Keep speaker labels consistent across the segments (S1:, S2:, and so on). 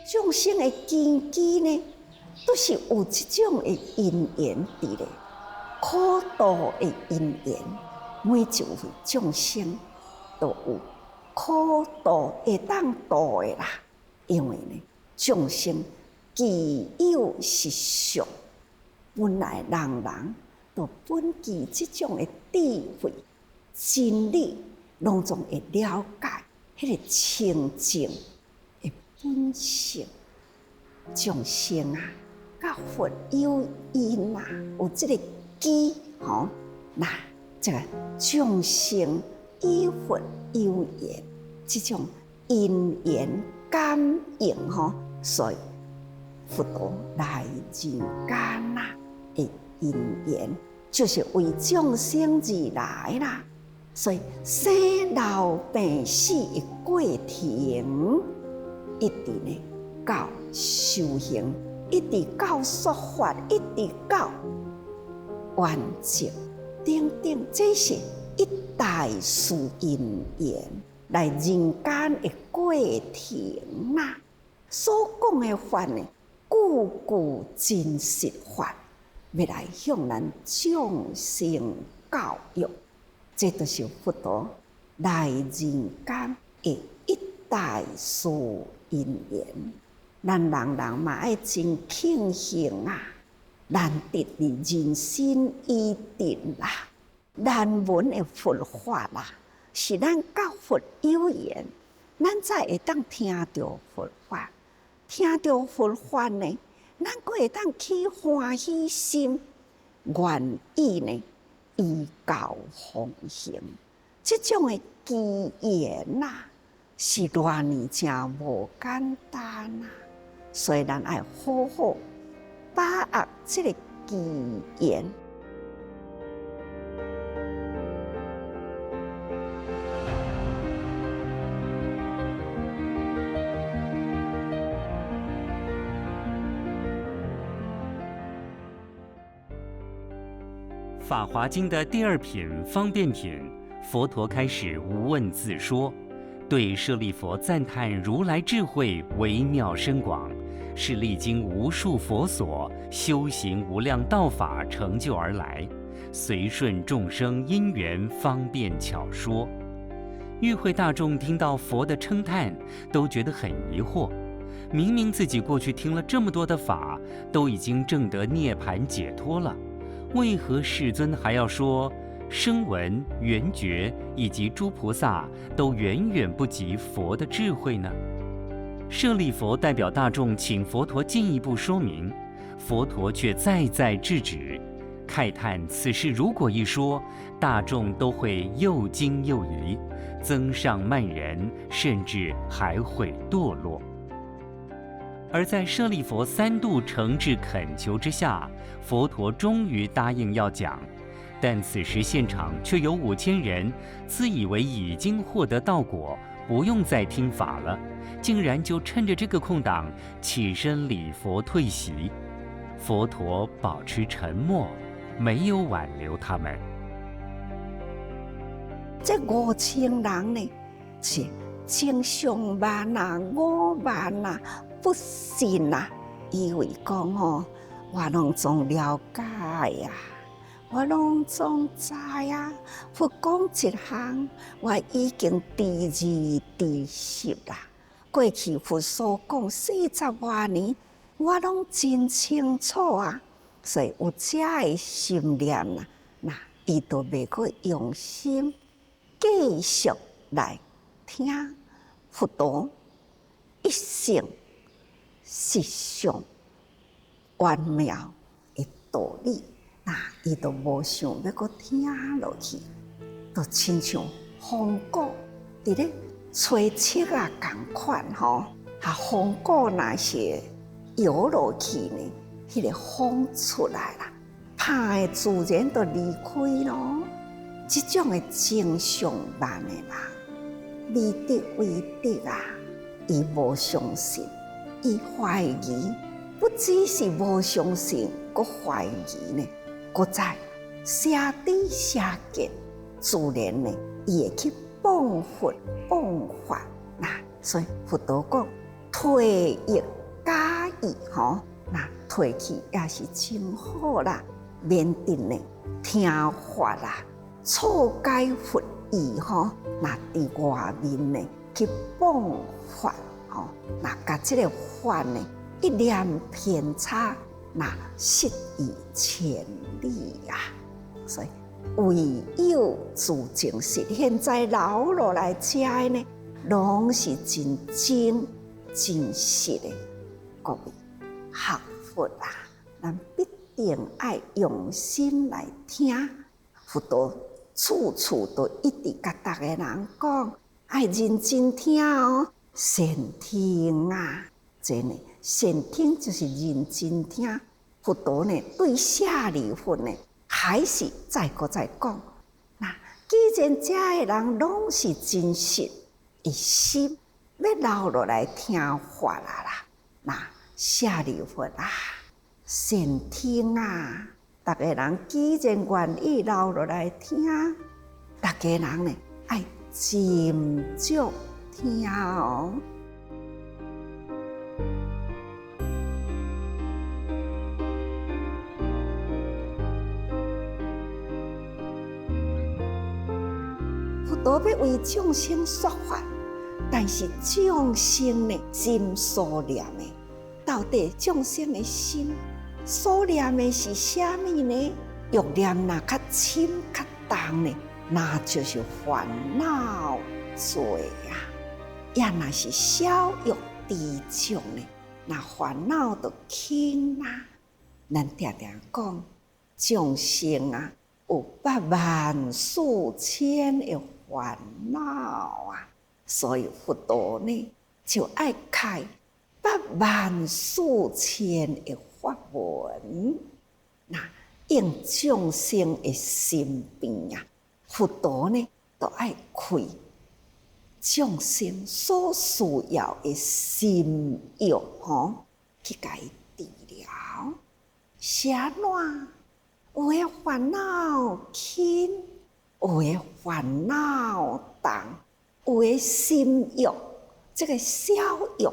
S1: 众生的根基呢，都是有这种的因缘伫咧，苦度的因缘，每一位众生都有苦度会当度的啦。因为呢，众生既有实相，本来人都本具这种的智慧、真理，拢总会了解迄个清净的本性。众生啊，甲佛有因啊，有这个基吼，那这个众生与佛有缘，这种因缘感应吼，所以佛陀来人间啊的因缘，就是为众生而来啦。所以生老病死的过程，一直呢到修行，一直到说法，一直到完成等等，这是一大事因缘来人间的过程啦。所讲的法呢，句句真实法，要来向咱众生教育，这就是佛陀来人间的一大事因缘。咱人人嘛爱真庆幸啊，难得的人生一定啦，难闻的佛法啦，是咱甲佛有缘，咱才会当听到佛法。听到佛法呢，咱阁会当起欢喜心，愿意呢依教奉行。这种的机缘呐，是偌呢真无简单啊！所以咱爱好好把握这个机缘。
S2: 《法华经》的第二品方便品，佛陀开始无问自说，对舍利弗赞叹如来智慧微妙深广，是历经无数佛所修行无量道法成就而来，随顺众生因缘方便巧说。与会大众听到佛的称叹，都觉得很疑惑，明明自己过去听了这么多的法，都已经证得涅槃解脱了，为何世尊还要说声闻、缘觉以及诸菩萨都远远不及佛的智慧呢？舍利弗代表大众请佛陀进一步说明，佛陀却再再制止，慨叹此事如果一说，大众都会又惊又疑，增上慢人，甚至还会堕落。而在舍利弗3度诚挚恳求之下，佛陀终于答应要讲，但此时现场却有5000人自以为已经获得道果，不用再听法了，竟然就趁着这个空档起身礼佛退席。佛陀保持沉默，没有挽留他们。
S1: 这5000人呢，是正常万啊，5万啊，不信啊，以为讲哦，我拢总了解呀，我拢总知啊。佛讲一项，我已经知字知识啦。过去佛所讲40多年，我拢真清楚啊。所以有这个心念啊，那伊都袂去用心继续来听佛陀一生实相圆妙的道理，那伊都无想要搁听落去，就亲像风鼓伫咧吹切啊共款吼，风果那是摇落去呢，迄个风出来啦，拍的自然就离开咯。这种的正常慢的人，未得为得啊，伊无相信，伊怀疑，不只是无相信，佮怀疑呢，佮在写底写见，自然呢，伊会去谤佛谤法呐。所以佛陀讲退亦假意吼，那退去也是真好啦，免得呢听法啦。错解佛意吼，那伫外面呢去谤法吼，那甲这个法呢一念偏差，那失以千里啊！所以唯有自证实，现在留落来吃的呢，拢是真真真实的。各位学佛啊，咱必定爱用心来听佛陀。处处都一直甲大家人讲，爱认真听哦，善听啊！真的，善听就是认真听。佛陀呢，对舍利弗呢，还是再讲。那既然这个人拢是真实一心，要留落来听法啦。那舍利弗啊，善听啊！大家人既然愿意留落来听，大家人呢爱斟酌听哦。佛陀要为众生说法，但是众生呢心所念的，到底众生的心？所念的是啥物呢？欲念若较深较重呢，那就是烦恼罪啊。也若是小欲知重呢，那烦恼就轻啦。咱常常讲，众生啊，有百万数千的烦恼啊，所以佛陀呢，就爱开百万数千的法文，那应众生的心病啊，佛陀呢都爱开众生所需要的心药吼，去甲伊治疗。是安怎？有诶烦恼轻，有诶烦恼重，有诶心欲，这个小欲，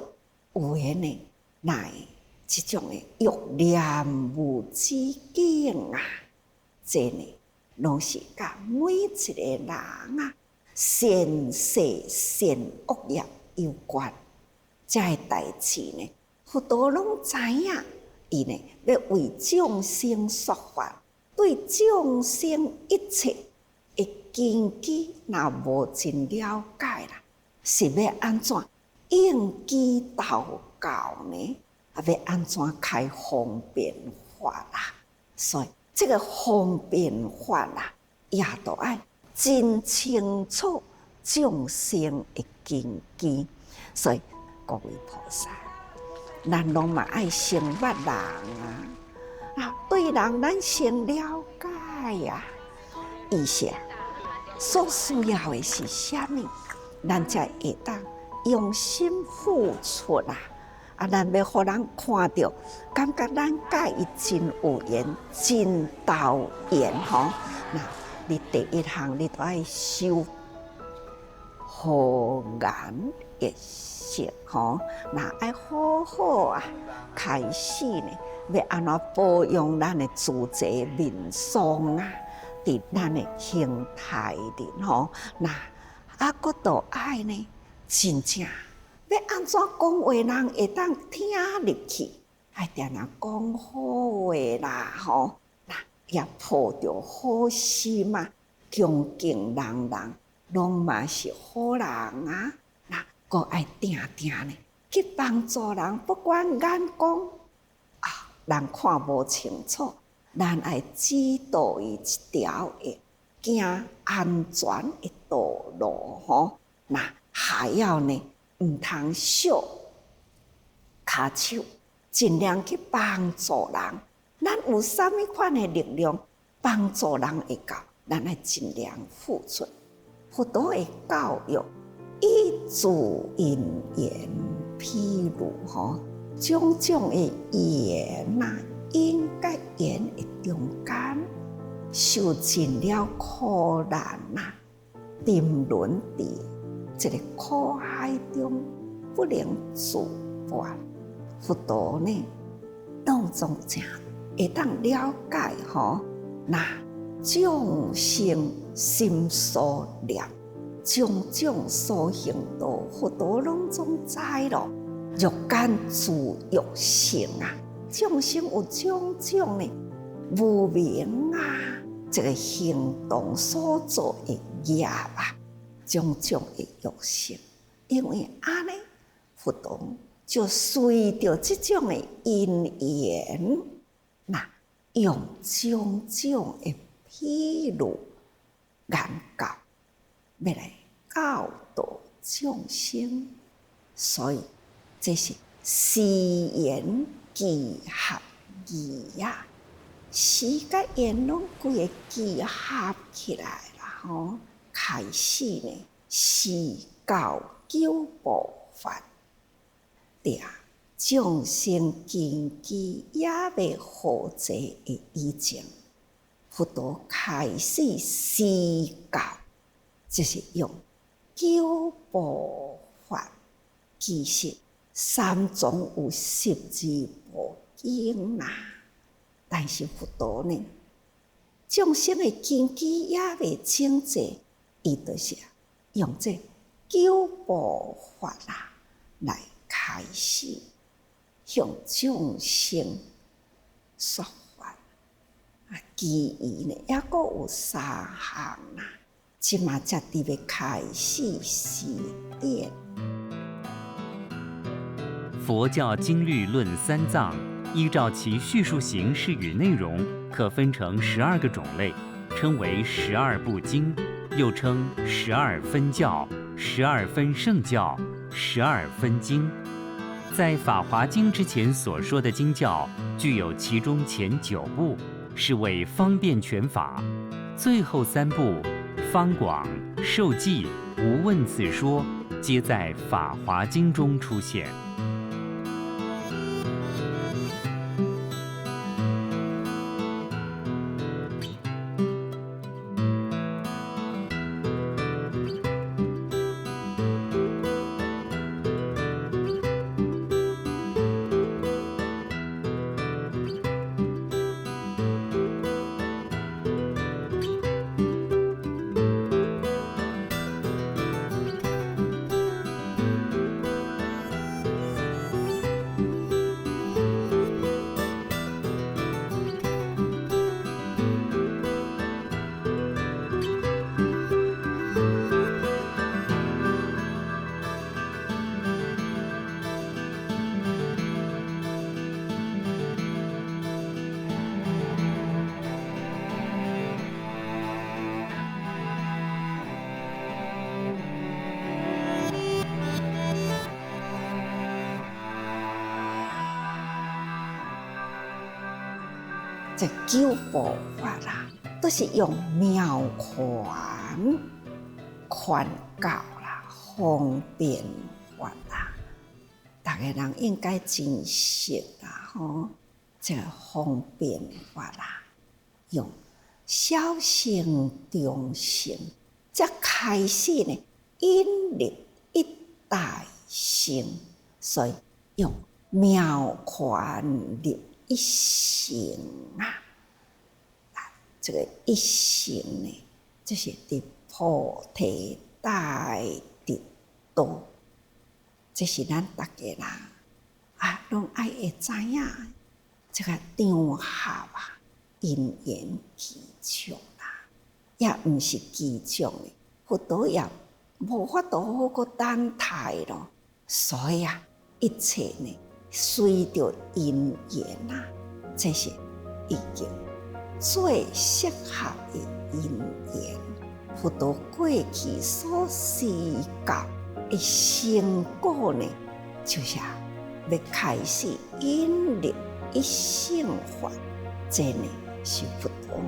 S1: 有诶呢乃这种的欲念无止境啊，这呢拢是甲每一个人啊善世善恶业有关。这个代志呢，佛陀拢知影，伊呢要为众生说法，对众生一切的根基若无真了解啦，是要安怎应机祷告呢？要安怎开方便法啦？所以这个方便法啦，也都爱真清楚众生的根基。所以各位菩萨，咱拢嘛爱先捌人啊，对人咱先了解呀，以下所需要的是啥物，咱才会当用心付出啦。咱要互人看到，感觉咱甲伊真有缘，真投缘吼。那你第一项，你都爱修和颜悦色吼。那爱好好啊，开始呢，要安怎保养咱的自在面相啊，伫咱的形态里吼。那佫都爱呢，真正。要安怎讲话，人会当听入去？爱定定讲好话啦，吼！那也抱着好心啊，恭敬人人，拢嘛是好人啊。那佫爱定定呢，去帮助人，不管眼光啊，人看无清楚，咱爱指导伊一条行安全的道路，吼！那还要呢，唔通小骹手，尽量去帮助人。咱有啥物款的力量帮助人会到，咱要尽量付出。佛陀的教育，以助因缘，譬如种种的缘因甲缘的中间，受尽了苦难沉沦伫这个苦海中，不能自拔。佛陀呢，当中正会当了解那众生心所念，种种所行道，佛陀拢总知咯。欲间自欲成众生有种种的无明这个行动所做的业种种的欲成。因为安尼，佛陀就随着这种的因缘，用种种的譬如言教，要来教导众生。所以这是时缘聚合义时甲缘拢规个聚合起来啦，开始呢，是教九部法，众生根基也未好济的以前，佛陀开始施教，就是用九部法。其实三总有12部经但是佛陀呢，众生的根基也未清净，伊就是用这九部法来开始向众生说法。其余呢，也阁有3项即嘛才伫要开始施典。
S2: 佛教经律论三藏，依照其叙述形式与内容，可分成12个种类，称为12部经，又称12分教、12分圣教、12分经。在《法华经》之前所说的经教，具有其中前9部是为方便权法，最后3部方广、受记、无问自说，皆在《法华经》中出现。
S1: 这9部法都是用妙宽教方便法大家人应该真熟这方便法用小乘中乘，才开始呢引入一代乘，所以用妙宽入一乘这个一乘呢，就是伫菩提大德道，这是咱大家人拢爱会知影。这个场合因缘具足也毋是具足的，佛陀也无法度好过等待咯。所以一切呢，随着因缘这是已经最适合的因缘。佛陀过去所施教，的成果呢，就是要开始引入一性法，这呢是佛陀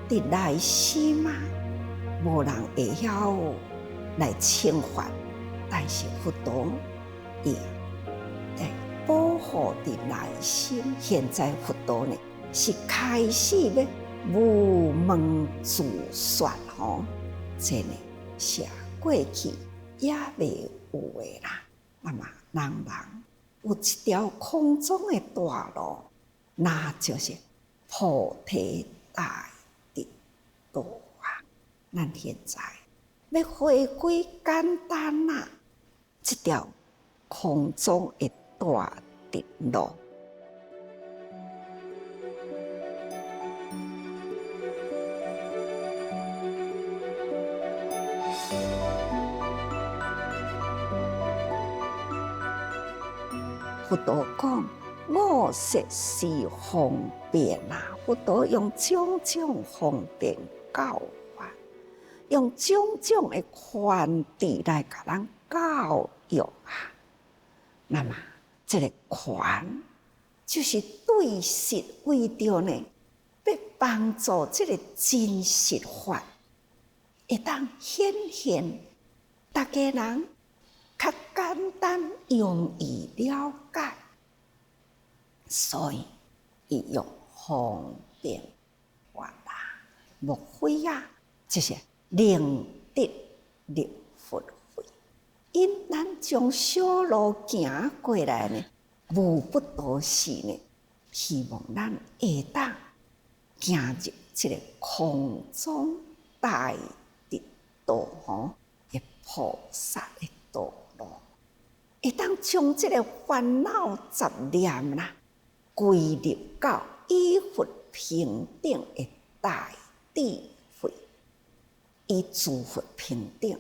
S1: 的内心啊，无人会晓来惩罚，但是佛陀也在保护的内心。现在佛陀呢是开始要无门自说这呢是过去也未有的啦。那么人有一条空中的大路，那就是菩提大的道啊。咱现在要回归简单啊，这条空中的大的路。佛陀讲五色是方便啊，佛陀用种种方便教法，用种种的宽智来给咱教育啊。那么这个宽就是对实为着呢，要帮助这个真实法会当显现，大家人较简单容易了解，所以伊用方便法啦。莫非啊，就是令得入佛慧。因咱从小路行过来呢，无不多时呢，希望咱会当行入这个空中大的道的菩萨的道路，会当将这个烦恼杂念啦，归入到以佛平等的大智慧，以诸佛平等，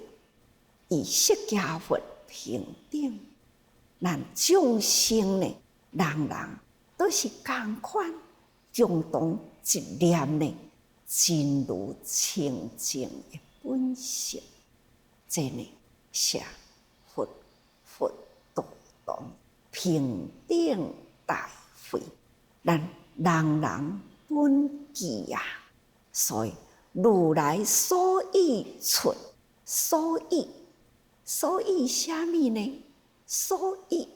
S1: 以释迦佛平等。咱众生呢，人人都是同款，共同一念呢，真如清净的本性。这呢是佛道同平等大慧，咱人人本具啊。所以如来所依出，所依什么呢？所以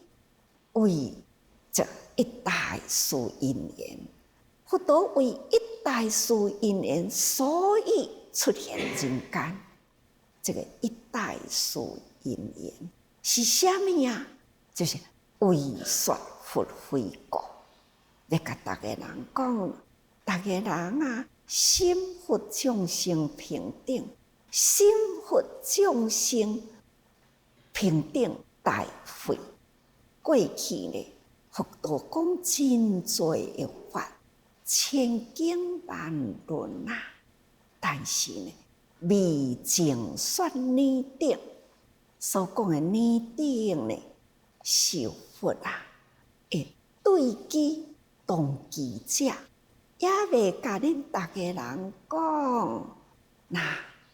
S1: 为这一大殊因缘，佛陀为一大殊因缘，所以出现人间。这个一大殊因缘是什么呀？就是为说佛慧果，要甲大家人讲，大家人啊，心佛众生平等，心佛众生平等大慧。过去呢，佛陀讲真多的法，千经万论啊，但是呢，未净说拟定所讲的拟定呢，是佛啊的对机动机者，也未甲恁大家人讲，那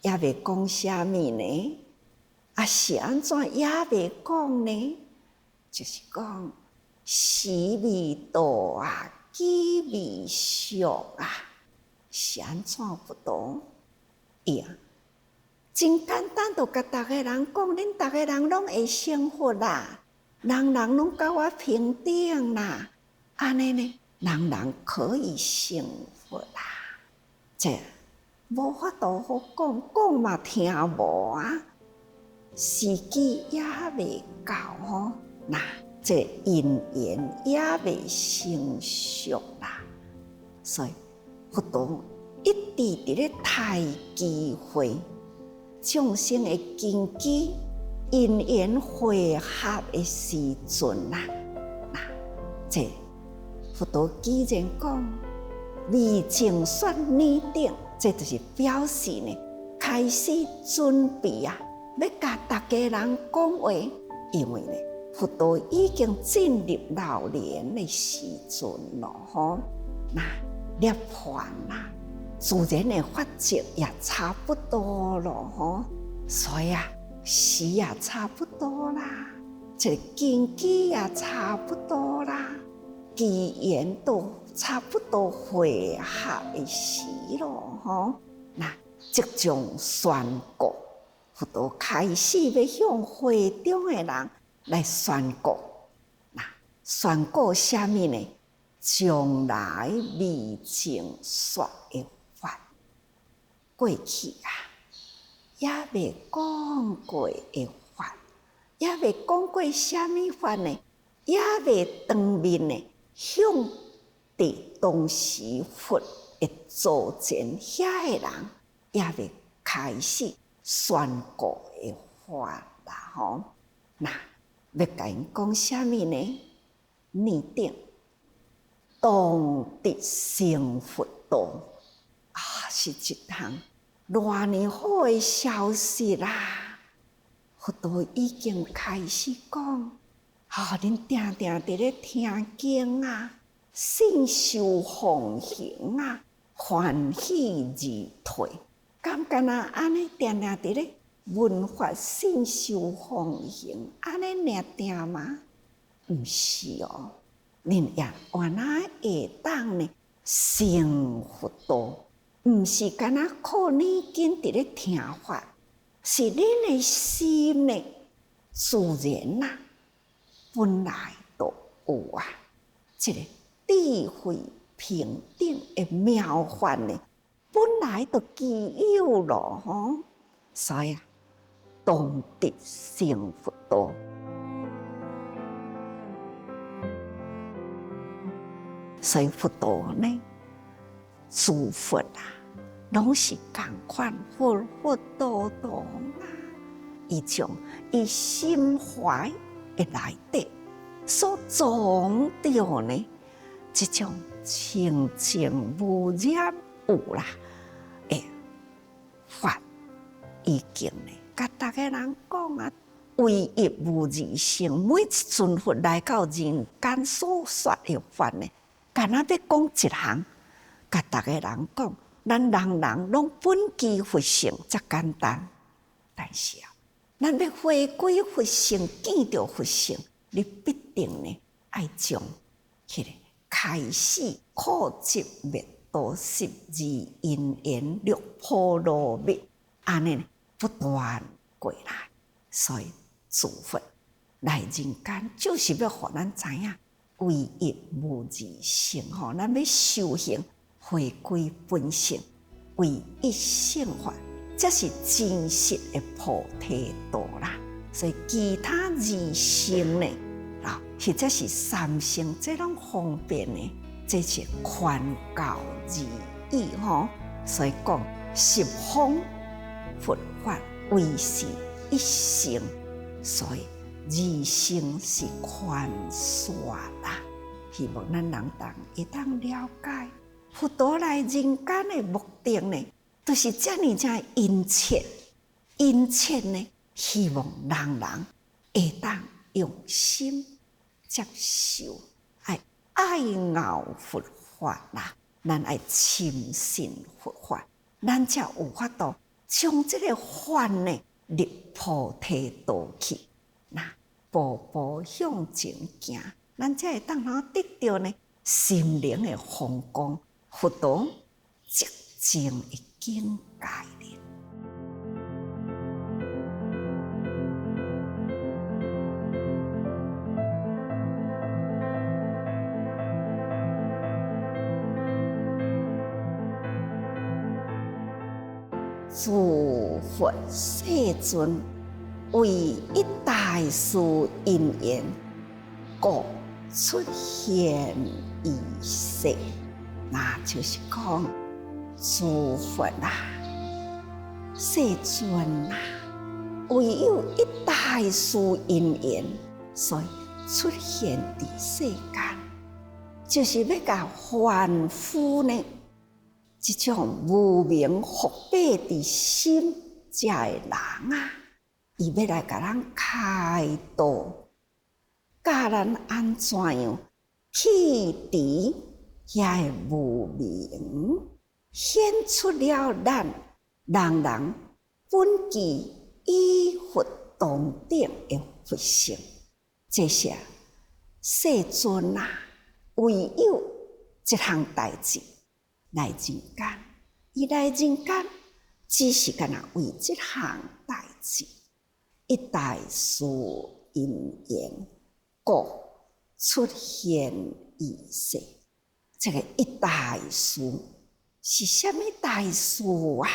S1: 也未讲什么呢？啊，是安怎也未讲呢？就是讲实未道啊，机未熟啊，是安怎不懂？真简单，就甲大家人讲，恁大家人拢会成佛啦，人人拢甲我平等啦，安尼呢，人人可以成佛啦。这无法度好讲，讲嘛听无啊，时机也未到那这因缘也未成熟啦，所以佛陀一直伫咧待机会，众生的根基因缘汇合的时阵啦，那这佛陀既然讲未净说拟定，这就是表示呢，开始准备啊，要甲大家人讲话，因为呢，佛陀已经进入老年的时阵咯，那涅槃啦，自然的法则也差不多咯，所以啊，时也差不多啦，这经济也差不多啦，机缘都差不多会合的时咯，吼。那即种宣告，佛陀开始要向会中的人来宣告。那宣告什么呢？将来未曾说的法，过去啊，也未讲过的法，也未讲过什么法呢？也未当面呢，向伫当时佛的祖前遐个人，也未开始宣告的法啦，吼。那要甲因讲什么呢？拟定当得成佛道啊，是一项偌尼好的消息啦！佛陀已经开始讲，恁定定伫咧听经啊，信受奉行啊，欢喜而退。敢干那安尼定定伫咧闻法信受奉行，安尼尔定吗？毋是哦。恁也原来会当呢成佛道，毋是干那靠念经伫咧听法，是恁的心呢自然啦，本来就有啊，这个智慧平等的妙法呢，本来就具有咯，吼。所以啊，当得成佛道。所以佛陀呢，诸佛啊，拢是共款，佛佛道道啊。伊将伊心怀的内底所装着呢，这种清净无染有啦，法已经呢，甲大家人讲啊，唯一无二性。每一尊佛来到人间所说的法呢，干那要讲一项，甲大家人讲，咱人人拢本具佛性，则简单。但是啊，咱要回归佛性，见到佛性，你必定呢，爱将迄个开始苦集灭道十二因缘六波罗蜜，安尼不断过来。所以诸佛来人间，就是要互咱知影。唯一无二性，吼，咱要修行，回归本性，唯一性法，这是真实的菩提道啦。所以其他二性呢，或者是三性，这种方便呢，这是劝教而已，吼。所以讲十方佛法唯是一性，所以二性是宽恕啦，希望咱人会当了解，佛陀来人间的目的呢，都是这么殷切，殷切呢，希望人人会当用心接受，爱咬佛法啦，咱爱深信佛法，咱才有法度将这个法呢入菩提道去。那步步向前行，咱才会当得到呢心灵的风光，佛陀寂静的境界呢。诸佛世尊为一大事因缘，故出现于世。那就是讲，诸佛啊，世尊啊，唯有一大事因缘，所以出现伫世间，就是要甲凡夫呢，这种无明伏蔽伫心这的人啊。伊要来甲咱开导，教咱安怎样去除遐个无明，显出了咱人人本具依佛当顶的佛性。这些世尊啊，唯有这项代志来人间，伊来人间只是干那为这项代志，一代事因缘，故出现于世。这个一代事是什么代事啊？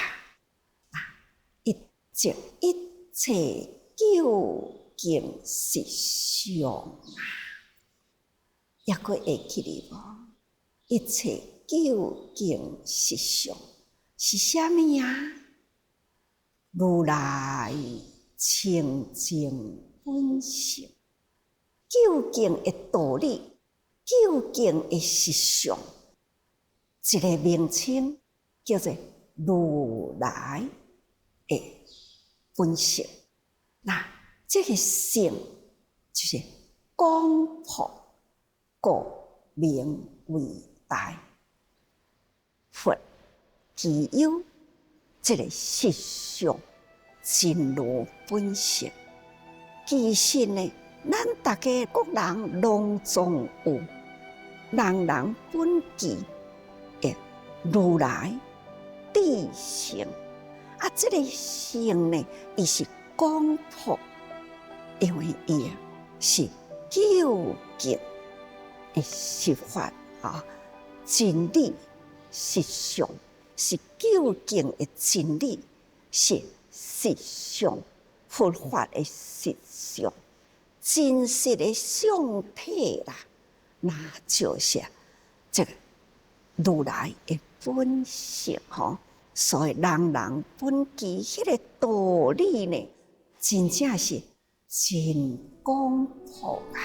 S1: 一即一切究竟实相啊！抑阁会记哩无？一切究竟实相是啥物啊？如来清净本性，究竟的道理，究竟的实相，一个名称叫做如来的本性。那这个性就是广博、高明伟大。佛具有这个实相真如本性。其实呢，咱大家各人拢总有人人本具的如来智性啊，这个性呢，伊是广博，因为伊是究竟的实法啊，真理实相是究竟的真理，是实相佛法的实相，真实的相体啦，那就是这个如来的本性吼。所以人人本具迄个道理呢，真正是真广博啊！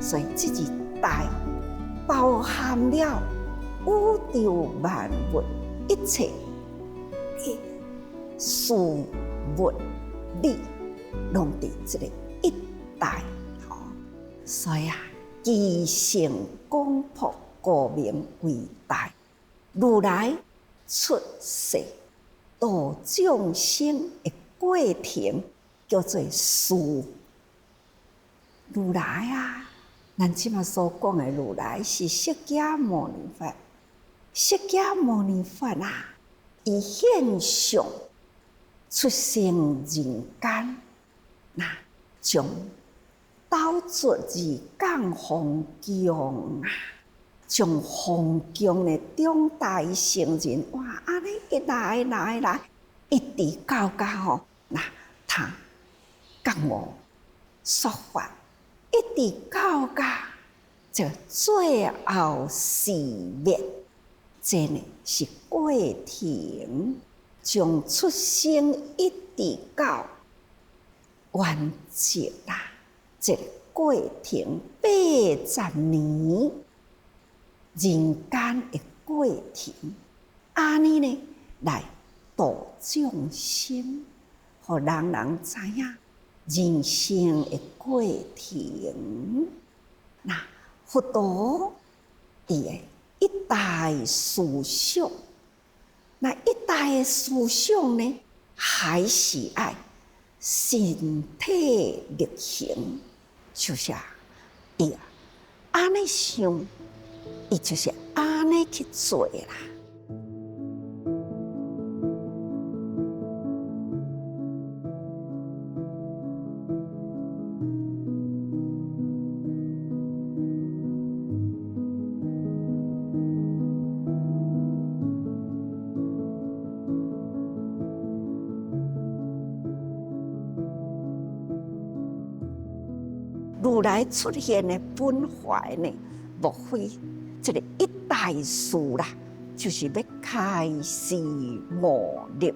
S1: 所以这一代包含了宇宙万物一切的事物理，拢伫这个一代吼。所以啊，其性广博、高明伟大，如来出世度众生的过程叫做事。如来啊！咱即马所讲的如来是释迦牟尼佛，释迦牟尼佛啊，伊现象出生人间，那从斗出二降皇宫啊，从皇宫的中大成人，哇，安尼一来，一直到吼，那他觉悟说法。一直到这最后死灭，这呢是过程，从出生一直到完结啦。这个过程80年，人间的过程，安尼呢来度众生，互人人知影。人生的过程，那佛陀伊的一代思想，那一代的思想呢，还是爱身体力行，就是伊安尼想，伊就是安尼去做啦。如来出现的本怀呢，莫非这个一代事啦，就是要开示无力，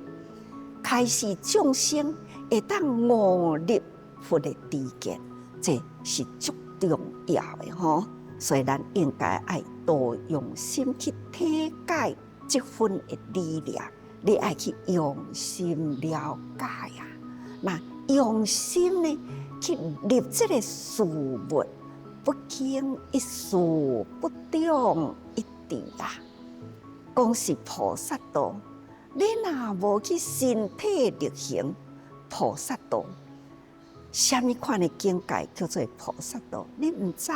S1: 开始众生会当悟入佛的知见，这是足重要的吼。所以咱应该爱多用心去体解这份的理念，你爱去用心了解啊。那用心呢，去入这个事物，不经一事，不长一智啊。讲是菩萨道，你若无去身体力行菩萨道，什么款的境界叫做菩萨道？你唔知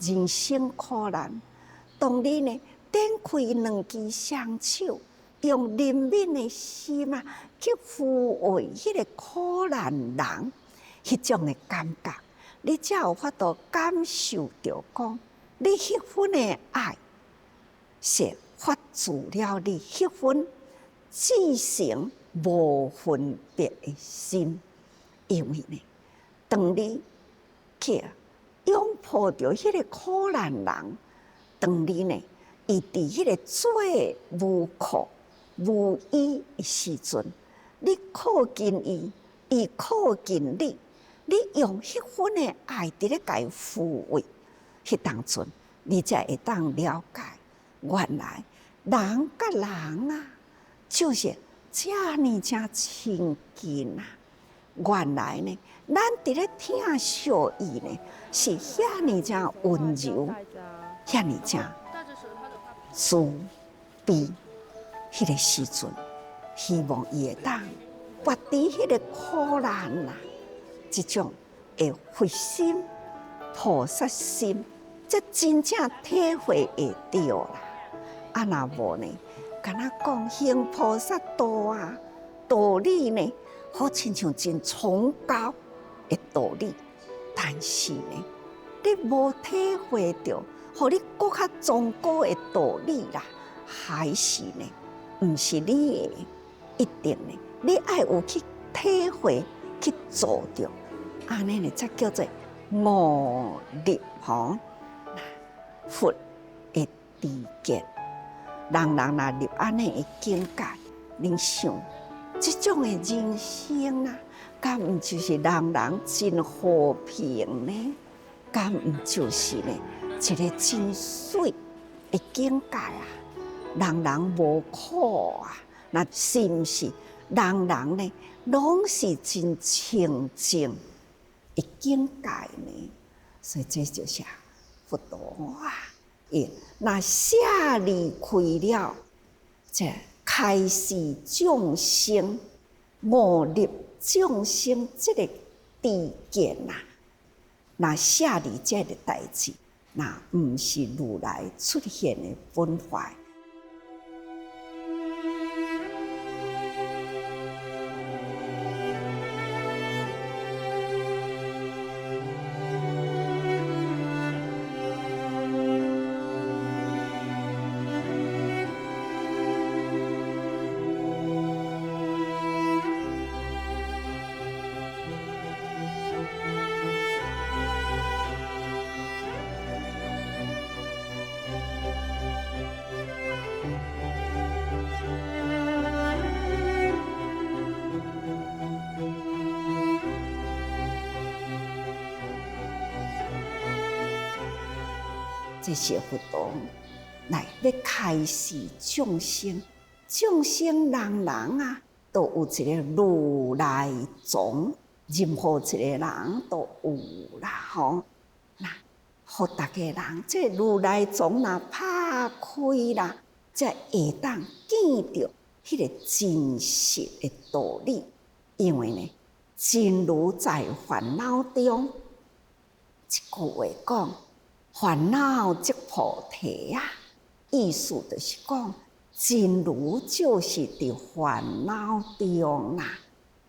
S1: 人生苦难，当你呢展开两只双手，用怜悯的心啊，去抚慰迄个苦难人，迄种的感觉，你才有法度感受到讲，你迄份的爱是发自了你迄份至诚无分别的心。因为呢，当你去拥抱着迄个苦难人，当你呢，伊伫迄个最无靠无依的时阵，你靠近伊，伊靠近你，你用迄份的爱伫咧甲伊抚慰，迄当阵，你才会当了解，原来人甲人啊，就是这呢正亲近啊。原来呢，咱伫咧听小意呢，是遐尼正温柔，遐尼正慈悲。迄个时阵，希望伊会当拔除迄个苦难啊，即种会发心菩萨心，这真正体会会到啦。啊，若无呢，敢若讲行菩萨道啊，道理呢？好亲像真崇高的道理，但是呢，你无体会到，互你更较崇高的道理啦，还是呢，毋是你的一定呢，你爱有去体会去做着，安尼呢才叫做悟入吼佛的知见。人若入安尼的境界，你想？这种的人生啊，敢毋就是人人真和平呢？敢毋就是呢一个真水的境界啊？人人无苦啊，那是毋是人人呢，拢是真清净的境界呢？所以这就是佛道啊！那下离开了这。开示众生，悟入众生这个知见啊，那下离这个代志，那毋是如来出现的本怀。这些佛道来要开示众生，众生人人啊，都有一个如来藏，任何一个人都有啦吼。那互大家人，这如来藏若拍开啦，才会当见到迄个真实的道理。因为呢，真如在烦恼中，一句话讲。烦恼即菩提啊，意思就是讲，真如就是伫烦恼中啊。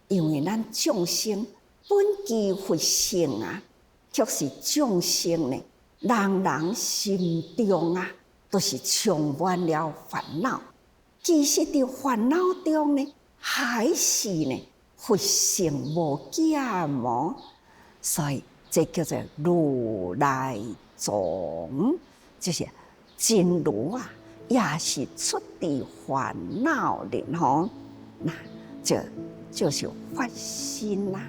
S1: 因为咱众生本具佛性啊，却是众生呢，人人心中啊，都是充满了烦恼。其实伫烦恼中呢，还是呢佛性无假冒，所以这叫做如来藏，就是真如啊，也是出自烦恼的吼。那这就是发心啦。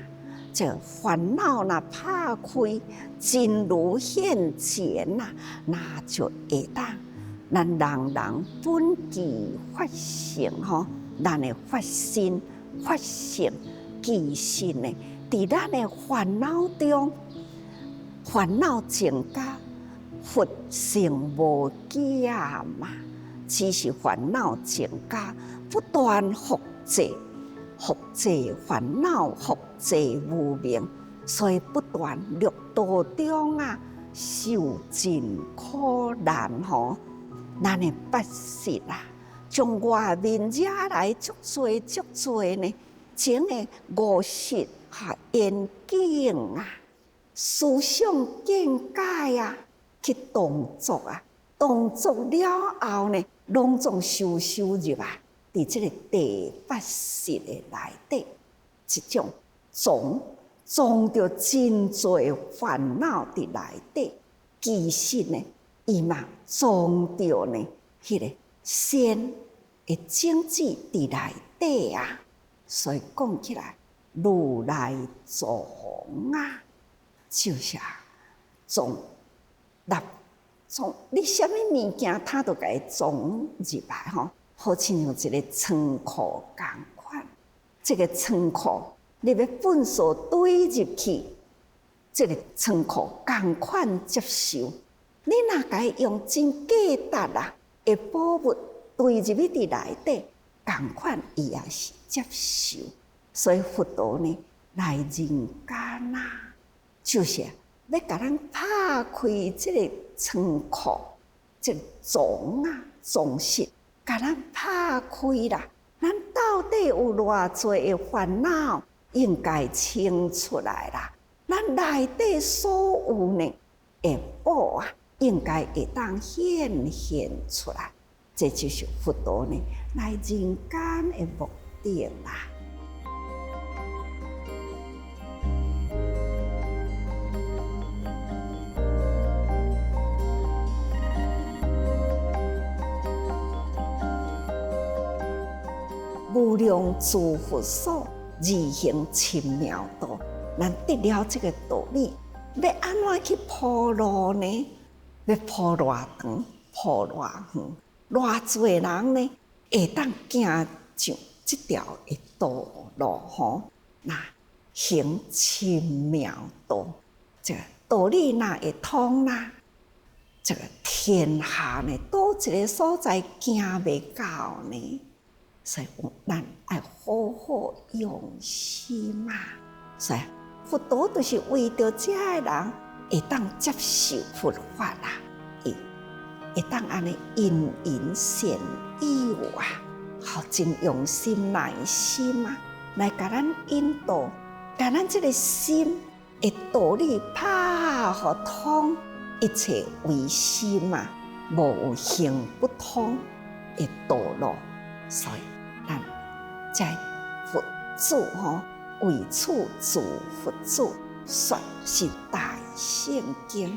S1: 这烦恼若拍开，真如现前啦，那就会当咱人人本具发性吼，咱的发心、发性、其实呢，伫咱的烦恼中，烦恼增加，佛性无减嘛，只是烦恼增加，不断复制。复制烦恼，复制无明，所以不断六道中受尽苦难吼。咱的八识从外面惹来足多呢，种的五识缘境思想见解去动作动作了后呢，拢总收入伫这个第八识的内底，一种种着真多烦恼伫内底。其实呢，伊嘛种着呢，迄个善的种子伫内底所以讲起来，如来种就是种你什么物件，他都甲伊种入来吼。好像一个仓库同款，这个仓库你要粪扫堆入去，这个仓库同款接受。你若甲伊用真价值的宝物堆入去伫内底，同款伊也是接受。所以佛陀呢来人间就是要甲咱拍开这个仓库，这个总是。甲咱拍开啦，咱到底有偌多的烦恼应该清出来啦。咱内底所有呢的宝应该会当显现出来。这就是佛陀呢来人间的目的啦。无量诸佛所，而行深妙道。咱得了这个道理，要安怎去铺路呢？要铺偌长，铺偌远，偌多人呢会当行上这条的道路吼？那行深妙道，这个道理哪会通啦？这个天下呢，多一个所在行袂到呢？所以咱要好好用心所以佛陀就是为着这个人会当接受佛法会当安尼因缘善意好真用心耐心来甲咱引导，甲咱这个心的道理拍互通，一切为心无有行不通的道路，所以。咱在佛祖为此自佛祖说是大圣经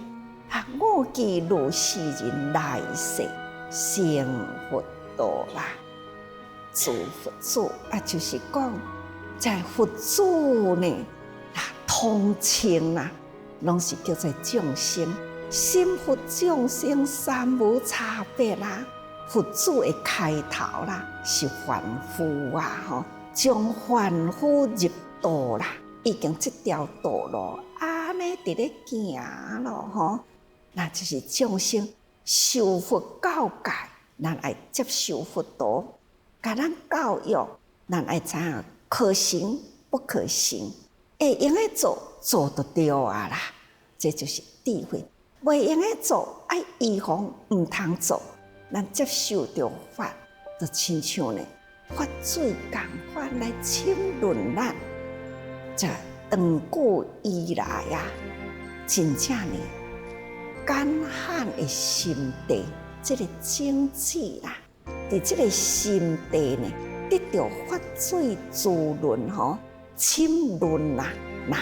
S1: 我记如是人来世成佛道啦。自佛祖就是讲在佛祖呢通称拢是叫做众生，心佛众生三无差别啦。佛祖的开头是凡夫将凡夫入道已经这条道路安尼伫咧行咯那就是众生受佛教戒，咱爱接受佛陀，甲咱教育，咱爱知影可行不可行，会用的做就对啦，这就是智慧。袂用的做，爱预防唔通做。咱接受着法，就亲像呢法水共款来浸润咱。这长久以来真正呢干旱的心地，这个种子伫这个心地呢得到法水滋润浸润那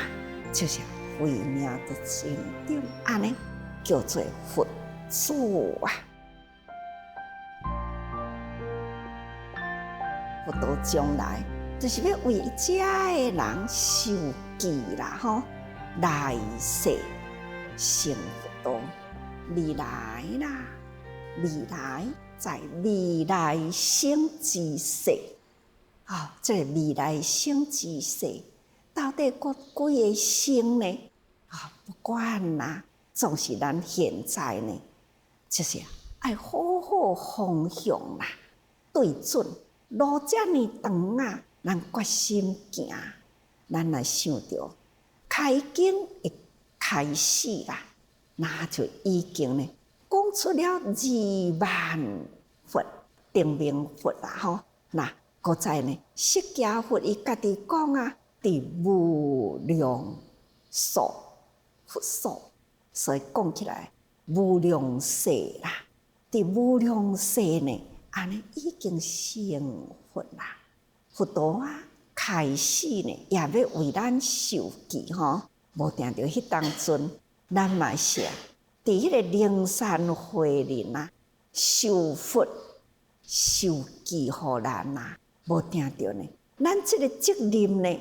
S1: 就是慧命的成长，安尼叫做佛祖佛陀将来就是要为遮的人受记啦吼，来世成佛道，未来啦，未来在未来生之世，这个未来生之世，到底过几个生呢？不管啦，总是咱现在呢，就是爱好好方向啦，对准路遮尔长啊，咱决心行，咱若想着开经会开始啦，那就已经呢讲出了20000佛定名佛啦吼。那搁再呢，释迦佛伊家己讲啊，伫无量寿佛所，所以讲起来无量世啦，伫无量世呢，安尼已经成佛啦。佛道啊，开始呢，也要为咱受记吼。无定着迄当阵，咱嘛是伫迄个灵山会林啊，受佛受记互咱啊。无定着呢，咱即个责任呢，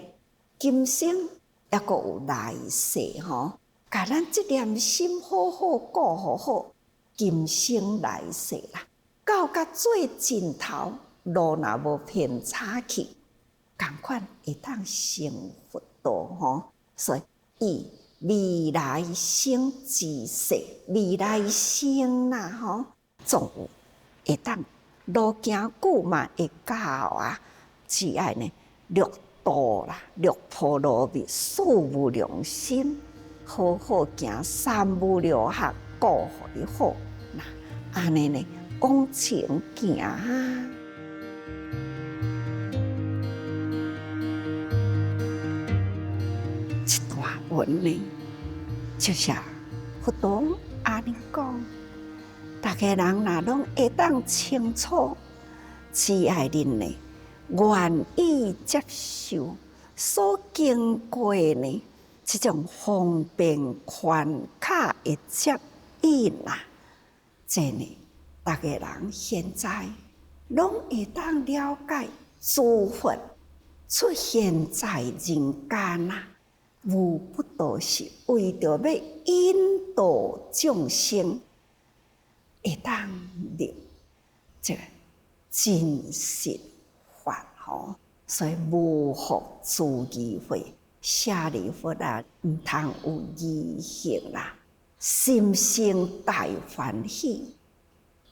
S1: 今生也阁有来世吼，甲咱即念心好好顾好好，今生来世啦，到甲最尽头，路若无偏差去，共款会当成佛道吼。所以以未来生之世，未来生啦吼，总有会当路行久嘛会到啊。只爱呢，六道啦，六波罗蜜，四无量心，好好行三无量学，顾互伊好。那安尼呢，往前行啊。这段文呢，就是佛道安尼讲，大家人若拢会当清楚，只爱恁呢，愿意接受所经过呢，这种方便宽卡的接引啊，这呢，大家人现在拢会当了解，诸佛出现在人间啊，无不都是为着要引导众生，会当入这个真实法吼。所以无复自疑会，舍利弗啊，毋通有疑行啦，心生大欢喜，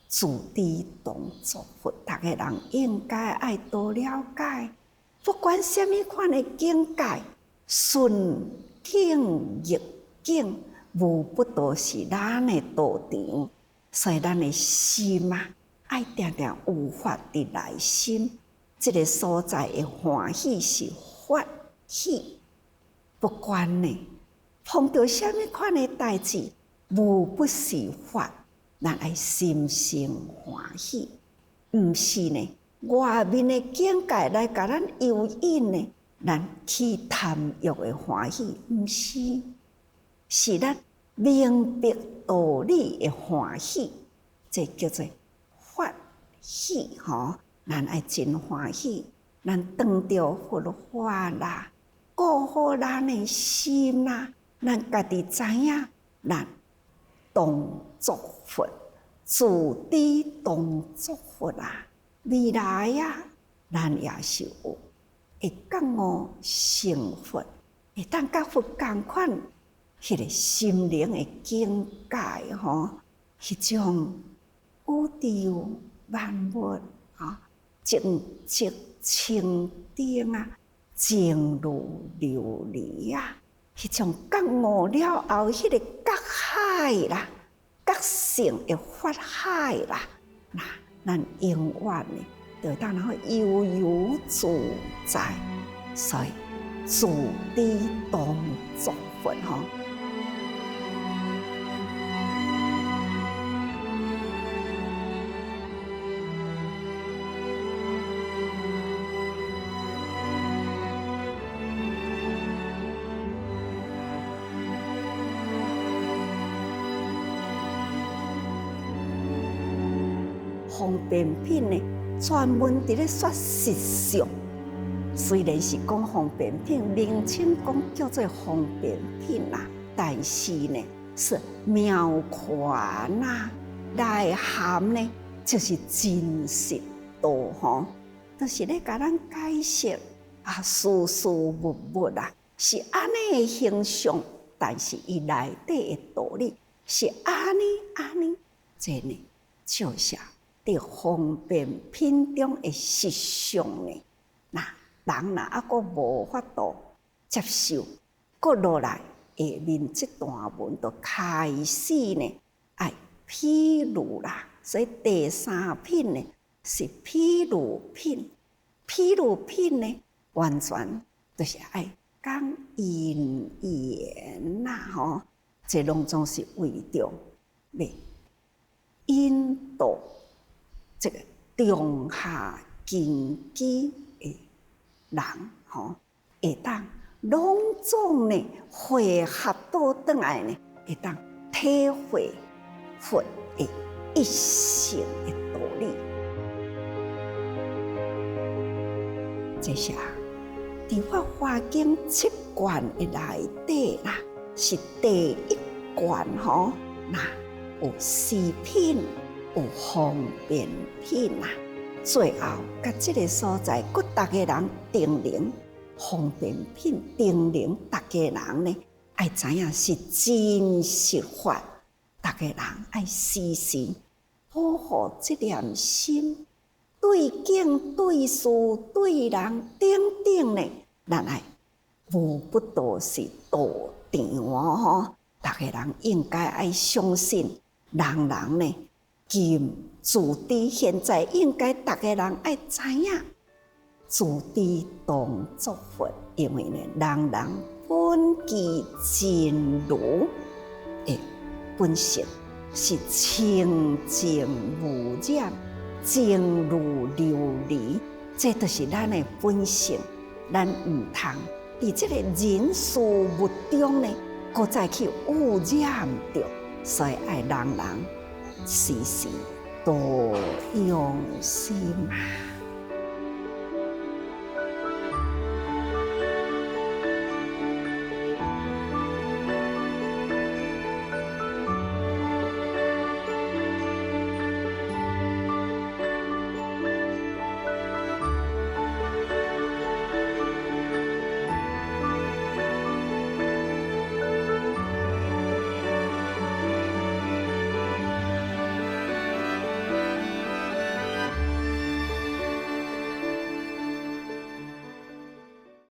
S1: 自知当作佛。大家人应该爱多了解，不管什么款的境界，顺境逆境，无不都是咱的道场。所以咱的心啊，爱定定有法伫内心。这个所在的欢喜是法喜，不管呢碰到什么款的代志，无不是法，咱爱心生欢喜，毋是呢外面的境界来甲咱诱引呢，咱去贪欲的欢喜，毋是，是咱明白道理的欢喜，这叫做法喜吼。咱爱真欢喜，咱当着佛法啦，顾好咱的心啦，咱家己知影，咱当作佛，自知当作佛啦。未来啊，咱也是有会觉悟成佛，会当甲佛同款，迄个心灵的境界吼，迄种宇宙万物啊。净寂清净啊，静如琉璃啊，迄种觉悟了后，迄个觉海啦，觉性的法海啦，那咱永远呢，就当然悠悠自在，所以自知当作佛吼。方便品呢，专门伫咧说实相，虽然是讲方便品，名称讲叫做方便品啦，但是呢是妙款啦，内涵呢就是真实度吼，就是咧甲咱解释事事物物啦，是安尼的形象，但是伊内底的道理是安尼，这呢就是伫方便品中的实相呢。那人若还佫无法度接受，佫落来下面这段文就开始呢，爱譬如啦。所以第三品呢是譬如品，譬如品呢完全就是爱讲因缘啦吼，这拢总是为着要引导这个中下根基的人吼，会当拢总呢汇合倒转来呢，会当体会佛的一性的道理。这下伫《法华经》7卷的内底啦，是第一卷吼，那有四品，有方便品啦。最后，甲这个所在，佮大家人定零方便品，定零大家人呢，爱知影是真实法。大家人爱时时保护这念心，对境、对事、对人等等呢，咱爱无不都是道场吼。大家人应该爱相信，人呢，今自知现在应该大家人爱知影，自知当作佛，因为呢，人本具真如的本性是清净无染、净如琉璃，这就是咱的本性。咱唔通伫这个人事物中呢，搁再去污染着，所以爱人时时多用心啊。